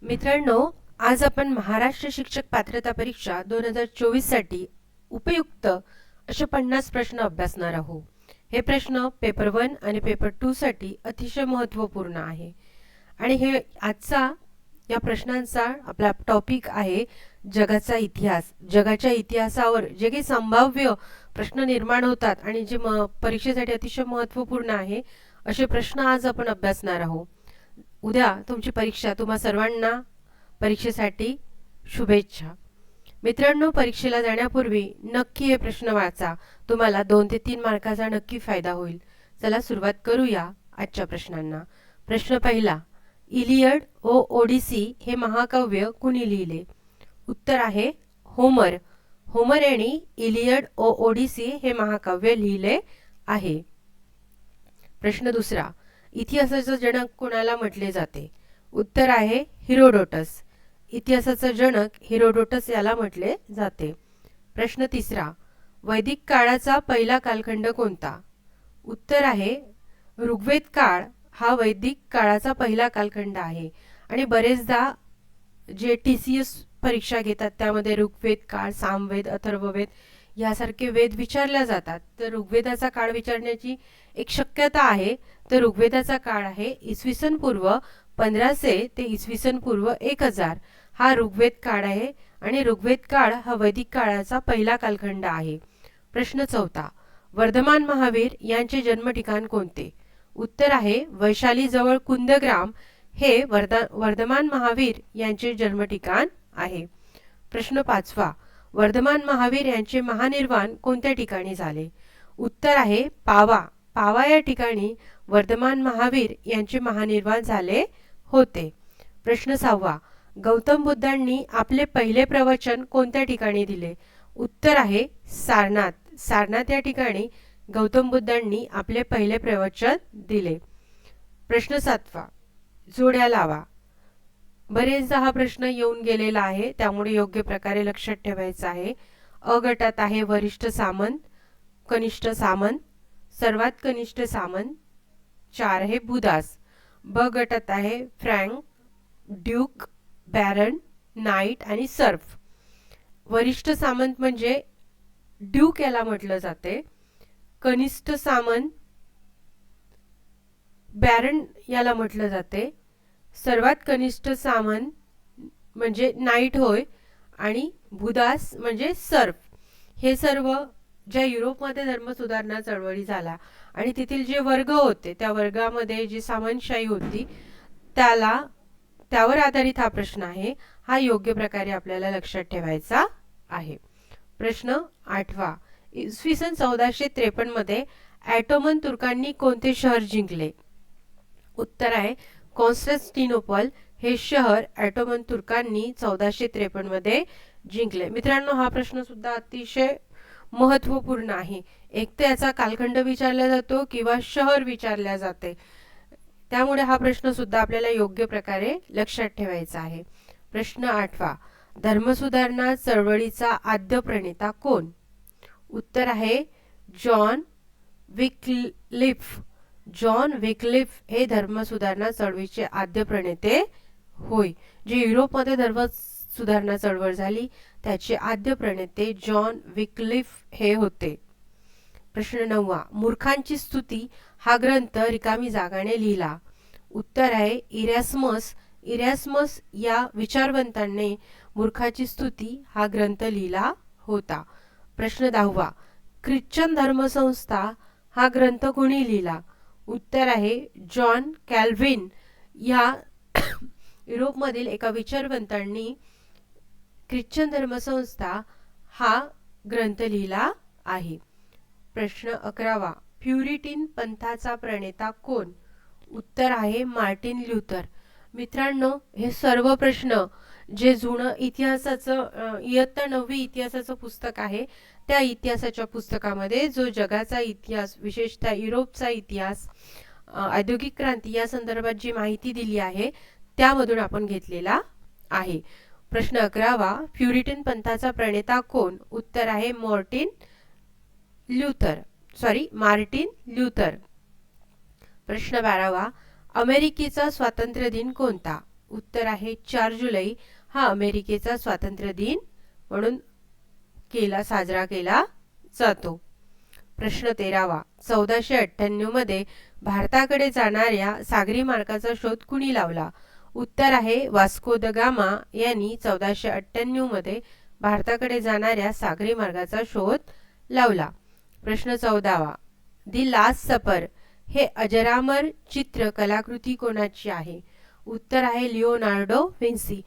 मित्रांनो, आज आपण महाराष्ट्र शिक्षक पात्रता परीक्षा 2024 साठी उपयुक्त असे 50 प्रश्न अभ्यासणार आहोत. हे प्रश्न पेपर 1 आणि पेपर 2 साठी अतिशय महत्त्वपूर्ण आहे आणि हे आजचा या प्रश्नांचा आपला टॉपिक आहे जगाचा इतिहास. जगाच्या इतिहासावर जे काही संभाव्य प्रश्न निर्माण होतात आणि जे परीक्षेसाठी अतिशय महत्त्वपूर्ण आहे असे प्रश्न आज आपण अभ्यासणार आहोत. उद्या तुमची परीक्षा. तुम्हा सर्वांना परीक्षेसाठी शुभेच्छा. मित्रांनो, परीक्षेला जाण्यापूर्वी नक्की हे प्रश्न वाचा. तुम्हाला 2 ते 3 मार्काचा नक्की फायदा होईल. चला सुरुवात करूया आजच्या प्रश्नांना. प्रश्न पहिला, इलियड व ओडिसी हे महाकाव्य कुणी लिहिले? उत्तर आहे होमर. होमर यांनी इलियड व ओडिसी हे महाकाव्य लिहिले आहे. प्रश्न दुसरा, इतिहासाचा जनक कोणाला म्हटले जाते? उत्तर आहे हिरोडोटस. इतिहासाचा जनक हिरोडोटस याला म्हटले जाते. प्रश्न तिसरा, वैदिक काळाचा पहिला कालखंड कोणता? उत्तर आहे ऋग्वेद काळ हा वैदिक काळाचा पहिला कालखंड आहे आणि बरेचदा जे TCS परीक्षा घेतात त्यामध्ये ऋग्वेद काळ, सामवेद, अथर्ववेद यासारखे वेद विचारल्या जातात. तर ऋग्वेदाचा काळ विचारण्याची एक शक्यता आहे. तर ऋग्वेदाचा काळ आहे इसवी सन पूर्व 1500 ते इसवी सन पूर्व 1000 हा ऋग्वेद काळ आहे आणि ऋग्वेद काळ हा वैदिक काळाचा पहिला कालखंड आहे. प्रश्न चौथा, वर्धमान महावीर यांचे जन्म ठिकाण कोणते? उत्तर आहे वैशाली जवळ कुंदग्राम हे वर्धमान महावीर यांचे जन्म ठिकाण आहे. प्रश्न पाचवा, वर्धमान महावीर यांचे महानिर्वाण कोणत्या ठिकाणी झाले? उत्तर आहे पावा. पावा या ठिकाणी वर्धमान महावीर यांचे महानिर्वाण झाले होते. प्रश्न सहावा, गौतम बुद्धांनी आपले पहिले प्रवचन कोणत्या ठिकाणी दिले? उत्तर आहे सारनाथ. सारनाथ या ठिकाणी गौतम बुद्धांनी आपले पहिले प्रवचन दिले. प्रश्न सातवा, जोड्या लावा. बरेचदा हा प्रश्न येऊन गेलेला आहे त्यामुळे योग्य प्रकारे लक्षात ठेवायचा आहे. अ गटात आहे वरिष्ठ सामंत, कनिष्ठ सामंत, सर्वात कनिष्ठ सामंत, 4 आहे बुदास. ब गटात आहे फ्रँक, ड्यूक, बॅरन, नाईट आणि सर्फ. वरिष्ठ सामंत म्हणजे ड्यूक याला म्हटलं जाते. कनिष्ठ सामंत बॅरन याला म्हटलं जाते. सर्वात कनिष्ठ सामंत म्हणजे नाईट होय आणि बुदास म्हणजे सर्फ. हे सर्व ज्या युरोपमध्ये धर्मसुधारणा चळवळी झाला आणि तेथील जे वर्ग होते त्या वर्गामध्ये जी सामंतशाही होती त्यावर आधारित हा प्रश्न आहे. हा योग्य प्रकारे आपल्याला लक्षात ठेवायचा आहे. प्रश्न आठवा, इसवी सन 1453 मध्ये ऑटोमन तुर्कांनी कोणते शहर जिंकले? उत्तर आहे कॉन्स्टँटिनोपल हे शहर ऑटोमन तुर्कांनी 1453 मध्ये जिंकले. मित्रांनो, हा प्रश्न सुद्धा अतिशय महत्त्वपूर्ण आहे. एक तर याचा कालखंड विचारला जातो किंवा शहर विचारल्या जाते. त्यामुळे हा प्रश्न सुद्धा आपल्याला योग्य प्रकारे लक्षात ठेवायचा आहे. प्रश्न आठवा, धर्मसुधारणा चळवळीचा आद्य प्रणेता कोण? उत्तर आहे जॉन विक्लिफ. जॉन विक्लिफ हे धर्मसुधारणा चळवळीचे आद्य प्रणेते होय. जे युरोपमध्ये धर्मसुधारणा चळवळ झाली त्याचे आद्य प्रणेते जॉन विक्लिफ हे होते. प्रश्न नववा, मूर्खांची स्तुती हा ग्रंथ रिकामी जागाने लिहिला? उत्तर आहे इरॅस्मस. इरॅस्मस या विचारवंतांनी मूर्खाची स्तुती हा ग्रंथ लिहिला होता. प्रश्न 10वा, ख्रिश्चन धर्मसंस्था हा ग्रंथ कोणी लिहिला? उत्तर आहे जॉन कॅल्व्हिन या युरोपमधील एका विचारवंतांनी ख्रिश्चन धर्मसंस्था हा ग्रंथ लिहिला आहे. प्रश्न 11वा, प्युरिटीन पंथाचा प्रणेता कोण? उत्तर आहे मार्टिन ल्युथर. मित्रांनो, हे सर्व प्रश्न जे जुनं इतिहासाचं इयत्ता 9वी इतिहासाचं पुस्तक आहे त्या इतिहासाच्या पुस्तकामध्ये जो जगाचा इतिहास, विशेषतः युरोपचा इतिहास, औद्योगिक क्रांती या संदर्भात जी माहिती दिली आहे त्यामधून आपण घेतलेला आहे. प्रश्न 11वा, प्युरिटन पंथाचा प्रणेता कोण? उत्तर आहे मार्टिन ल्युथर. प्रश्न 12वा, अमेरिकेचा स्वातंत्र्य दिन कोणता? उत्तर आहे 4 जुलै हा अमेरिकेचा स्वातंत्र्य दिन म्हणून साजरा केला जातो. प्रश्न 13वा 1498 मध्ये भारताकडे जाणाऱ्या सागरी मार्गाचा शोध कुणी लावला? उत्तर आहे वास्को द गामा यांनी 1498 मध्ये भारताकडे जाणाऱ्या सागरी मार्गाचा शोध लावला. प्रश्न 14वा दी लास्ट सपर हे अजरामर चित्र कलाकृती कोणाची आहे? उत्तर आहे लिओनार्डो विन्सी.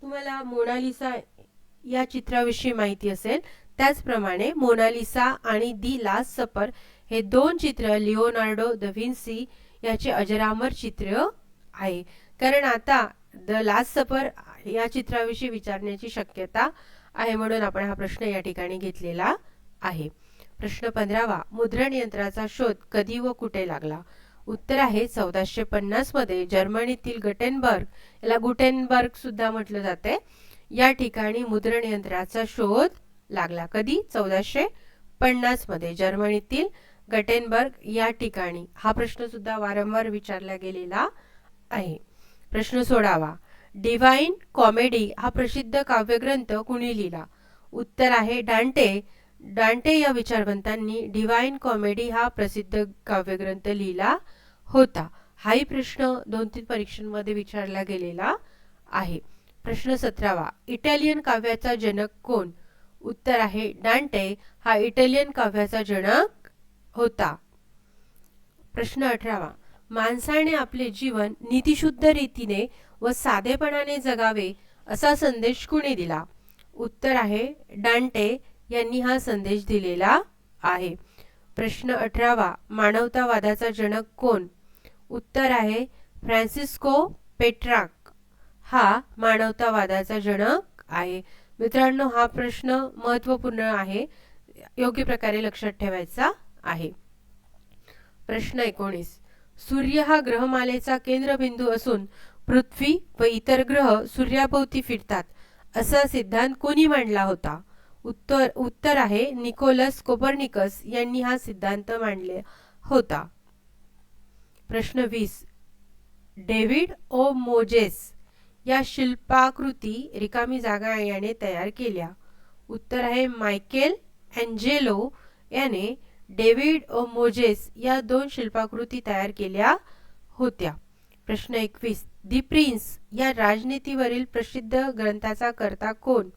तुम्हाला मोनालिसा या चित्राविषयी माहिती असेल, त्याचप्रमाणे मोनालिसा आणि दी लास्ट सपर हे दोन चित्र लिओनार्डो द विन्सी याचे अजरामर चित्र आहे. कारण आता द लास्ट सपर या चित्राविषयी विचारण्याची शक्यता आहे, म्हणून आपण हा प्रश्न या ठिकाणी घेतलेला आहे. प्रश्न 15वा मुद्रण यंत्राचा शोध कधी व कुठे लागला? उत्तर आहे 1450 मध्ये जर्मनीतील गटेनबर्ग, याला गुटेनबर्ग सुद्धा म्हटलं जाते, या ठिकाणी मुद्रण यंत्राचा शोध लागला. कधी? 1450 मध्ये जर्मनीतील गटेनबर्ग या ठिकाणी. हा प्रश्न सुद्धा वारंवार विचारला गेलेला आहे. प्रश्न 16वा डिवाइन कॉमेडी हा प्रसिद्ध काव्यग्रंथ कुणी लिहिला? उत्तर आहे डांटे. डांटे या विचारवंतांनी डिवाइन कॉमेडी हा प्रसिद्ध काव्यग्रंथ लिहिला होता. हाही प्रश्न 2-3 परीक्षांमध्ये विचारला गेलेला आहे. प्रश्न 17वा इटालियन काव्याचा जनक कोण? उत्तर आहे डांटे हा इटालियन काव्याचा जनक होता. प्रश्न 18वा माणसाने आपले जीवन नीतिशुद्ध रीतीने व साधेपणाने जगावे असा संदेश कुणी दिला? उत्तर आहे डांटे यांनी हा संदेश दिलेला आहे. प्रश्न 18वा मानवतावादाचा जनक कोण? उत्तर आहे फ्रान्सिस्को पेट्रार्क हा मानवतावादाचा जनक आहे. मित्रांनो, हा प्रश्न महत्त्वपूर्ण आहे, योग्य प्रकारे लक्षात ठेवायचा आहे. प्रश्न 19 सूर्य हा ग्रहमालेचा केंद्रबिंदू असून पृथ्वी व इतर ग्रह सूर्याभोवती फिरतात असा सिद्धांत कोणी मांडला होता? उत्तर आहे निकोलस कोपर्निकस यांनी हा सिद्धांत मांडला होता. प्रश्न 20 डेव्हिड ओ मोजेस या शिल्पाकृती रिकामी जागा याने तयार केल्या? उत्तर आहे मायकेल एंजेलो याने डेव्हिड ओ मोजेस या 2 शिल्पाकृती तयार केल्या होत्या. प्रश्न 21 दी प्रिन्स या राजनीतीवरील प्रसिद्ध ग्रंथाचा कर्ता कोण?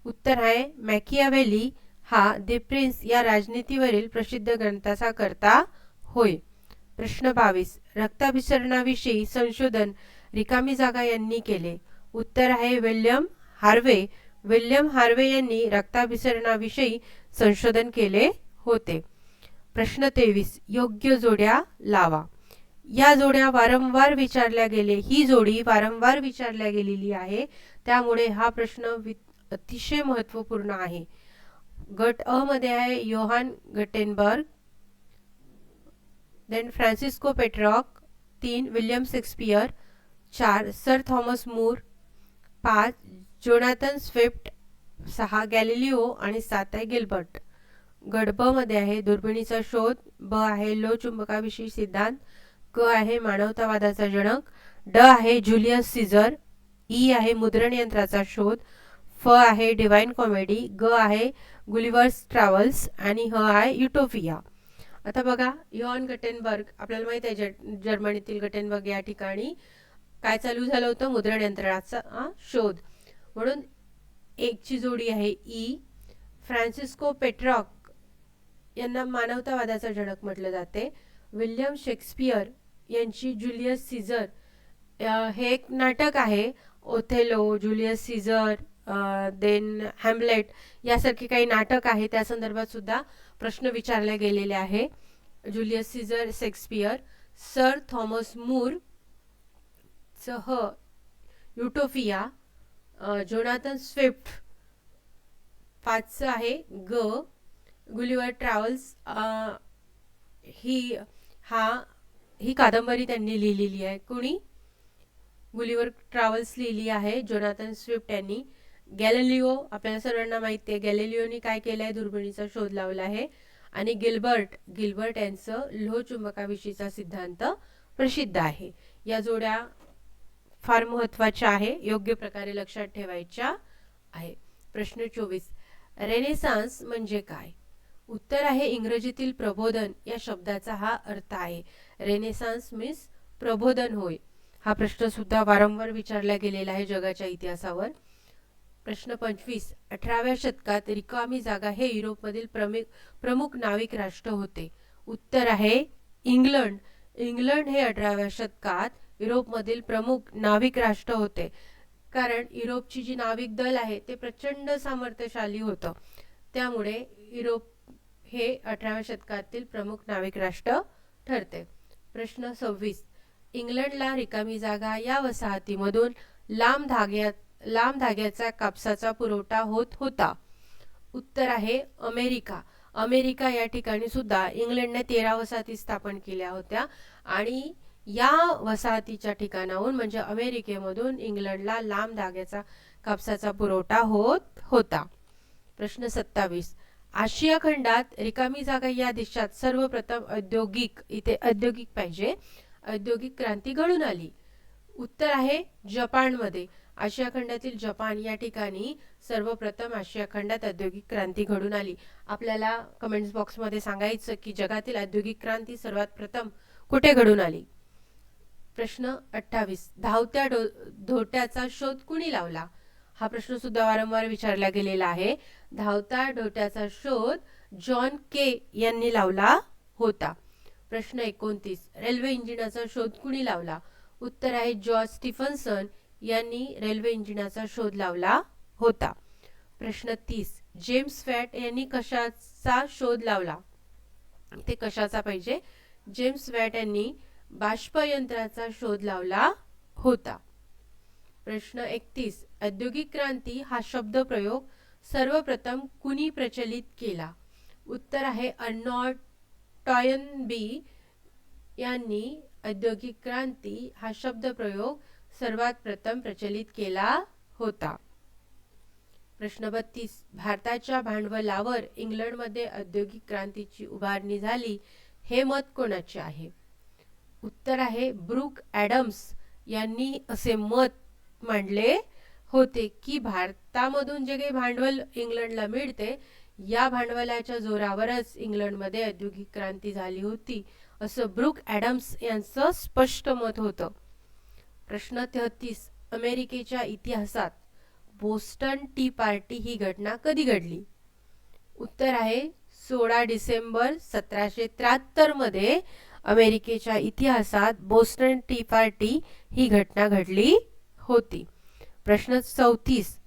उत्तर आहे मॅकियावेली हा दी प्रिन्स या राजनीतीवरील प्रसिद्ध ग्रंथाचा कर्ता होय. प्रश्न 22 रक्ताभिसरणाविषयी संशोधन रिकामी जागा यांनी केले? उत्तर आहे विल्यम हार्वे. विल्यम हार्वे यांनी रक्ताभिसरणाविषयी संशोधन केले होते. प्रश्न 23 योग्य जोड्या लावा. या जोड्या वारंवार विचारल्या ही जोडी वारंवार विचारल्या गेलेली आहे, त्यामुळे हा प्रश्न अतिशय महत्त्वपूर्ण आहे. गट अ मध्ये आहे Johann Gutenberg, then Francesco Petrarch, 3 William Shakespeare, 4 sir Thomas More, 5 Jonathan Swift, 6 Galileo आणि 7 आहे गिल्बर्ट. गट ब मध्ये आहे दुर्बिणीचा शोध, ब आहे लो चुंबकाविषयी सिद्धांत, क आहे मानवतावादाचा जनक, ड आहे जुलियस सीझर, ई आहे मुद्रण यंत्राचा शोध, फ आहे डिवाइन कॉमेडी, ग आहे गुलिवर्स ट्रॅव्हल्स आणि ह आहे युटोपिया. आता बघा योहान गटेनबर्ग, आपल्याला माहित आहे जर्मनीतील गटेनबर्ग या ठिकाणी काय चालू झालं होतं? मुद्रण यंत्राचा शोध. म्हणून एकची जोडी आहे ई. फ्रान्सिस्को पेट्रार्क यांना मानवतावादाचा जनक म्हटलं जाते. विल्यम शेक्सपियर यांची जुलियस सीझर हे एक नाटक आहे, Othello, Julius Caesar, then Hamlet यासारखे काही नाटक आहे, त्या संदर्भात सुद्धा प्रश्न विचारले गेलेले आहे. Julius Caesar Shakespeare. Sir Thomas More सह युटोपिया, जोनाथन स्विफ्ट, 5 आहे ग गुलिवर ट्रॅव्हल्स, ही कादंबरी त्यांनी लिहिलेली आहे. कुणी? गुलिवर ट्रॅव्हल्स लिहिली आहे जोनाथन स्विफ्ट यांनी. गॅलिलिओ आपल्याला सर्वांना माहिती आहे, गॅलिलिओनी काय केलंय? दुर्बिणीचा शोध लावला आहे. आणि गिल्बर्ट यांचं लोह चुंबकाविषयीचा सिद्धांत प्रसिद्ध आहे. या जोड्या फार महत्त्वाच्या आहे, योग्य प्रकारे लक्षात ठेवायच्या आहे. प्रश्न 24, रेनेसान्स म्हणजे काय? उत्तर आहे इंग्रजीतील प्रबोधन या शब्दाचा हा अर्थ आहे. रेनेसान्स मीन्स प्रबोधन होय. हा प्रश्न सुद्धा वारंवार विचारला गेलेला आहे जगाच्या इतिहासावर. प्रश्न 25, 18व्या शतकात रिकामी जागा हे युरोपमधील प्रमुख नाविक राष्ट्र होते. उत्तर आहे इंग्लंड. इंग्लंड हे 18व्या शतकात युरोपमधील प्रमुख नाविक राष्ट्र होते, कारण युरोपची जी नाविक दल आहे ते प्रचंड सामर्थ्यशाली होतं. त्यामुळे युरोप हे 18व्या शतकातील प्रमुख नाविक राष्ट्र ठरते. प्रश्न 26, इंग्लंडला रिकामी जागा या वसाहतीमधून लांब धाग्याचा कापसाचा पुरवठा होत होता. उत्तर आहे अमेरिका. अमेरिका या ठिकाणी सुद्धा इंग्लंडने 13 वसाहती स्थापन केल्या होत्या आणि या वसाहतीच्या ठिकाणाहून म्हणजे अमेरिकेमधून इंग्लंडला लांब धाग्याचा कापसाचा पुरवठा होत होता. प्रश्न 27, आशिया खंडात रिकामी जागा या देशात सर्वप्रथम औद्योगिक क्रांती घडून आली. उत्तर आहे जपानमध्ये. आशिया खंडातील जपान या ठिकाणी सर्वप्रथम आशिया खंडात औद्योगिक क्रांती घडून आली. आपल्याला कमेंट्स बॉक्समध्ये सांगायचं की जगातील औद्योगिक क्रांती सर्वात प्रथम कुठे घडून आली. प्रश्न 28, धावत्या धोट्याचा शोध कुणी लावला? हा प्रश्न सुद्धा वारंवार विचारला गेलेला आहे. धावत्या धोट्याचा शोध जॉन के यांनी लावला होता. प्रश्न 29, रेल्वे इंजिनाचा शोध कुणी लावला? उत्तर आहे जॉर्ज स्टीफन्सन यांनी रेल्वे इंजिनाचा शोध लावला होता. प्रश्न 30, जेम्स वॅट यांनी कशाचा शोध लावला? ते कशाचा पाहिजे? जेम्स वॅट यांनी बाष्पयंत्राचा शोध लावला होता. प्रश्न 31, औद्योगिक क्रांती हा शब्दप्रयोग सर्वप्रथम कुणी प्रचलित केला? उत्तर आहे अर्नॉल्ड टॉयनबी यांनी औद्योगिक क्रांती हा शब्दप्रयोग सर्वात प्रथम प्रचलित केला होता. प्रश्न 32, भारताच्या भांडवलावर इंग्लंडमध्ये औद्योगिक क्रांतीची उभारणी झाली हे मत कोणाचे आहे? उत्तर आहे ब्रूक ॲडम्स यांनी असे मत मांडले होते की भारतामधून जे काही भांडवल इंग्लंडला मिळते या भांडवलाच्या जोरावरच इंग्लंडमध्ये औद्योगिक क्रांती झाली होती, असं ब्रूक ॲडम्स यांचं स्पष्ट मत होतं. प्रश्न 33, अमेरिकेच्या इतिहासात बोस्टन टी पार्टी ही घटना कधी घडली? उत्तर आहे 16 डिसेंबर 1773 मध्ये अमेरिकेच्या इतिहासात बोस्टन टी पार्टी ही घटना घडली होती. प्रश्न 34,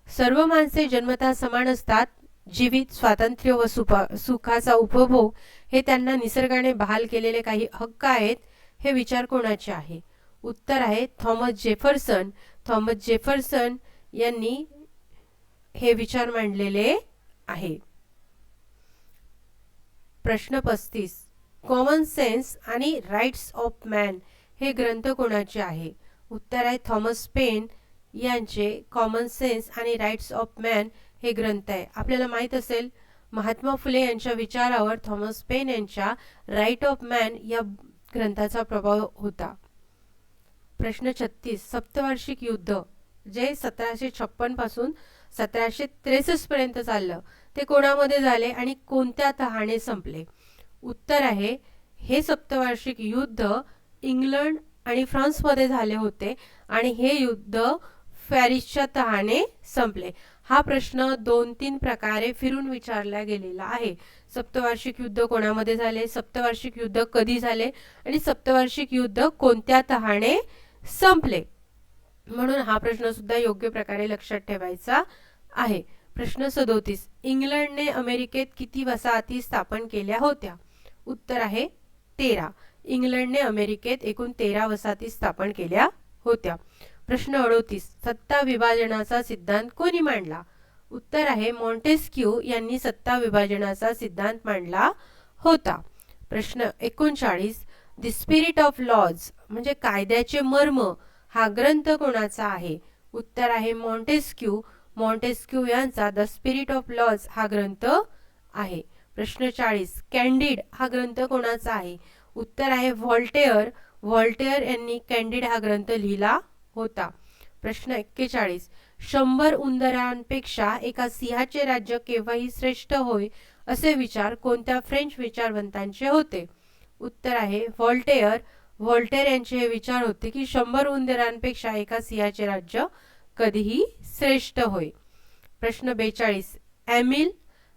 सर्व माणसे जन्मतः समान असतात. जीवित, स्वातंत्र्य व सुखाचा उपभोग हे त्यांना निसर्गाने बहाल केलेले काही हक्क आहेत. हे विचार कोणाचे आहे? उत्तर आहे थॉमस जेफरसन. थॉमस जेफरसन यांनी हे विचार मांडलेले आहे. प्रश्न 35, कॉमन सेन्स आणि राईट्स ऑफ मॅन हे ग्रंथ कोणाचे आहे? उत्तर आहे थॉमस पेन यांचे कॉमन सेन्स आणि राईट्स ऑफ मॅन हे ग्रंथ आहे. आपल्याला माहित असेल महात्मा फुले यांच्या विचारावर थॉमस पेन यांच्या राईट ऑफ मॅन या ग्रंथाचा प्रभाव होता. प्रश्न 36, सप्तवार्षिक युद्ध जे 1756 पासून 1763 पर्यंत चाललं ते कोणामध्ये झाले आणि कोणत्या तहाने संपले? उत्तर आहे हे सप्तवार्षिक युद्ध इंग्लंड आणि फ्रान्समध्ये झाले होते आणि हे युद्ध पॅरिसच्या तहाने संपले. हा प्रश्न 2-3 प्रकारे फिरून विचारला गेलेला आहे. सप्तवार्षिक युद्ध कोणामध्ये झाले, सप्तवार्षिक युद्ध कधी झाले आणि सप्तवार्षिक युद्ध कोणत्या तहाने संपले, म्हणून हा प्रश्न सुद्धा योग्य प्रकारे लक्षात ठेवायचा आहे. प्रश्न 37, इंग्लंडने अमेरिकेत किती वसाहती स्थापन केल्या होत्या? उत्तर आहे 13. इंग्लंडने अमेरिकेत एकूण 13 वसाहती स्थापन केल्या होत्या. प्रश्न 38, सत्ता विभाजनाचा सिद्धांत कोणी मांडला? उत्तर आहे मॉन्टेस्क्यू यांनी सत्ता विभाजनाचा सिद्धांत मांडला होता. प्रश्न 39, द स्पिरिट ऑफ लॉज म्हणजे कायद्याचे मर्म हा ग्रंथ कोणाचा आहे? उत्तर आहे मॉन्टेस्क्यू. मॉन्टेस्क्यू यांचा द स्पिरिट ऑफ लॉज हा ग्रंथ आहे. प्रश्न 40, कॅन्डिड हा ग्रंथ कोणाचा आहे? उत्तर आहे व्हॉल्टेअर. व्हॉल्टेअर यांनी कॅन्डिड हा ग्रंथ लिहिला होता. प्रश्न 41. 100 उंदरांपेक्षा एका सिंहाचे राज्य केव्हाही श्रेष्ठ होय असे विचार कोणत्या फ्रेंच विचारवंतांचे होते? उत्तर आहे व्हॉल्टेअर. व्हॉल्टेअर यांचे हे विचार होते की 100 उंदरांपेक्षा एका सिंहाचे राज्य कधीही श्रेष्ठ होय. प्रश्न 42. एमिल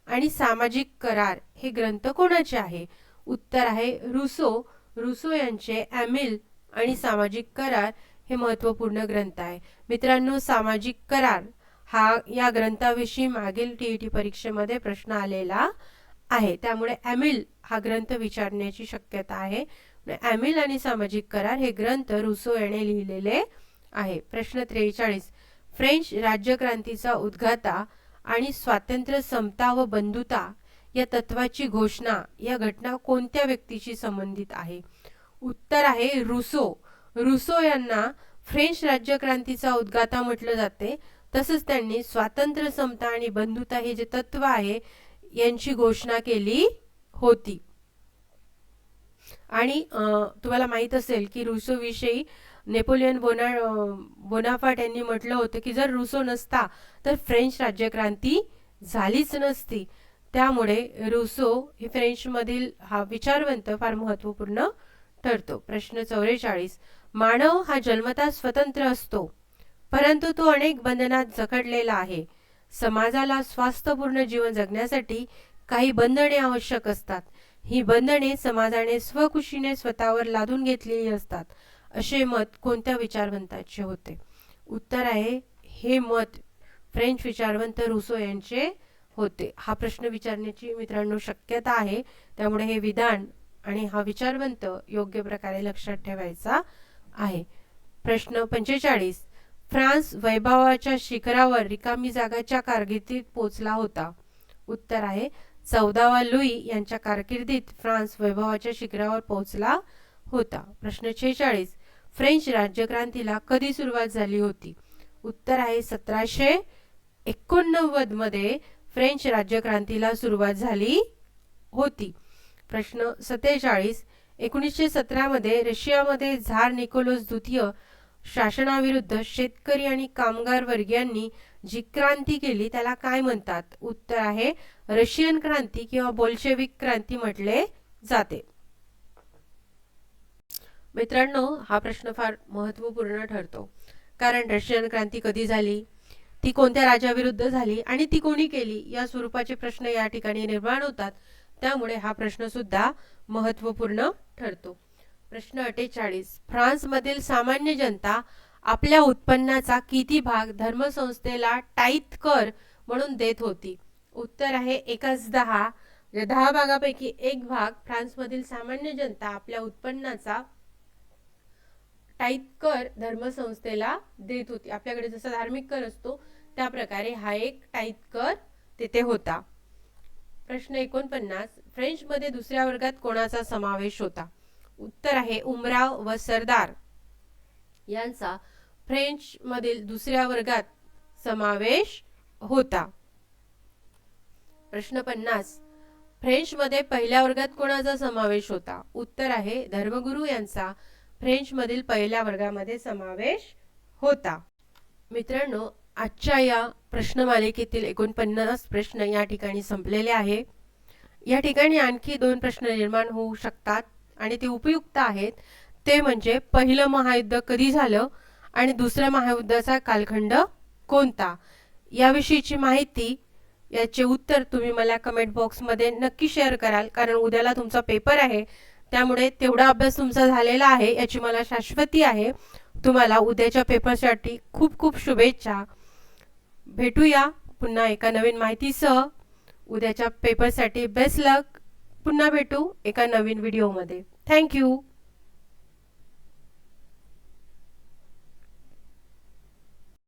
आणि सामाजिक करार हे ग्रंथ कोणाचे आहे? उत्तर आहे रुसो. रुसो यांचे एमिल आणि सामाजिक करार हे महत्त्वपूर्ण ग्रंथ आहे. मित्रांनो, सामाजिक करार हा या ग्रंथाविषयी मागील टीईटी परीक्षेमध्ये प्रश्न आलेला आहे, त्यामुळे एमिल हा ग्रंथ विचारण्याची शक्यता आहे. एमिल आणि सामाजिक करार हे ग्रंथ रुसो याने लिहिलेले आहे. प्रश्न 43. फ्रेंच राज्यक्रांतीचा उद्गाता आणि स्वातंत्र्य, समता व बंधुता या तत्वाची घोषणा या घटना कोणत्या व्यक्तीशी संबंधित आहे? उत्तर आहे रुसो. रुसो यांना फ्रेंच राज्यक्रांतीचा उद्गाता म्हटलं जाते. तसंच त्यांनी स्वातंत्र्य, समता आणि बंधुता हे जे तत्व आहे यांची घोषणा केली होती. आणि तुम्हाला माहित असेल की रुसो विषयी नेपोलियन बोनापार्ट यांनी म्हटलं होतं की जर रुसो नसता तर फ्रेंच राज्यक्रांती झालीच नसती. त्यामुळे रुसो हे फ्रेंचमधील हा विचारवंत फार महत्त्वपूर्ण ठरतो. प्रश्न 44. मानव हा जन्मतः स्वतंत्र असतो, परंतु तो अनेक बंधनात जखडलेला आहे. समाजाला स्वास्थ्यपूर्ण जीवन जगण्यासाठी काही बंधने आवश्यक असतात. ही बंधने समाजाने स्वखुशीने स्वतःवर लादून घेतलेली असतात. असे मत कोणत्या विचारवंताचे होते? उत्तर आहे हे मत फ्रेंच विचारवंत रुसो यांचे होते. हा प्रश्न विचारण्याची मित्रांनो शक्यता आहे, त्यामुळे हे विधान आणि हा विचारवंत योग्य प्रकारे लक्षात ठेवायचा आहे. प्रश्न 45. फ्रान्स वैभवाच्या शिखरावर रिकामी जागाच्या कारकिर्दीत पोचला होता. उत्तर आहे 14वा लुई यांच्या कारकिर्दीत फ्रान्स वैभवाच्या शिखरावर पोहोचला होता. प्रश्न 46. फ्रेंच राज्यक्रांतीला कधी सुरुवात झाली होती? उत्तर आहे 1789 मध्ये फ्रेंच राज्यक्रांतीला सुरुवात झाली होती. प्रश्न 47. 1917 मध्ये रशियामध्ये झार निकोलस द्वितीय शासनाविरुद्ध शेतकरी आणि कामगार वर्गीयांनी जी क्रांती केली त्याला काय म्हणतात? उत्तर आहे रशियन क्रांती किंवा बोल्शेविक क्रांती म्हटले जाते. मित्रांनो, हा प्रश्न फार महत्त्वपूर्ण ठरतो, कारण रशियन क्रांती कधी झाली, ती कोणत्या राजाविरुद्ध झाली आणि ती कोणी केली या स्वरूपाचे प्रश्न या ठिकाणी निर्माण होतात. त्यामुळे हा प्रश्न सुद्धा महत्त्वपूर्ण ठरतो. प्रश्न 48. फ्रान्समधील सामान्य जनता आपल्या उत्पन्नाचा किती भाग धर्मसंस्थेला टाईथ कर म्हणून देत होती? उत्तर आहे 1/10. 10 भागापैकी 1 भाग फ्रान्समधील सामान्य जनता आपल्या उत्पन्नाचा टाईथ कर धर्मसंस्थेला देत होती. आपल्याकडे जसा धार्मिक कर असतो त्या प्रकारे हा एक टाईथ कर तेथे होता. प्रश्न 49. फ्रेंचमध्ये दुसऱ्या वर्गात कोणाचा समावेश होता? उत्तर आहे उमराव व सरदार यांचा फ्रेंच मधील दुसऱ्या वर्गात समावेश होता. प्रश्न 50. फ्रेंच मध्ये पहिल्या वर्गात कोणाचा समावेश होता? उत्तर आहे धर्मगुरू यांचा फ्रेंच मधील पहिल्या वर्गामध्ये समावेश होता. मित्रांनो, आजच्या या प्रश्नमालिकेतील 49 प्रश्न या ठिकाणी संपलेले आहे. या ठिकाणी आणखी 2 प्रश्न निर्माण होऊ शकतात आणि ते उपयुक्त आहेत. ते म्हणजे पहिलं महायुद्ध कधी झालं आणि दुसऱ्या महायुद्धाचा कालखंड कोणता? याविषयीची माहिती, याचे उत्तर तुम्ही मला कमेंट बॉक्समध्ये नक्की शेअर कराल, कारण उद्याला तुमचा पेपर आहे. त्यामुळे तेवढा अभ्यास तुमचा झालेला आहे याची मला शाश्वती आहे. तुम्हाला उद्याच्या पेपरसाठी खूप खूप शुभेच्छा. भेटूया पुन्हा एका नवीन माहितीसह. उद्याच्या पेपरसाठी बेस्ट लक. पुन्हा भेटू एका नवीन व्हिडिओमध्ये. थँक्यू.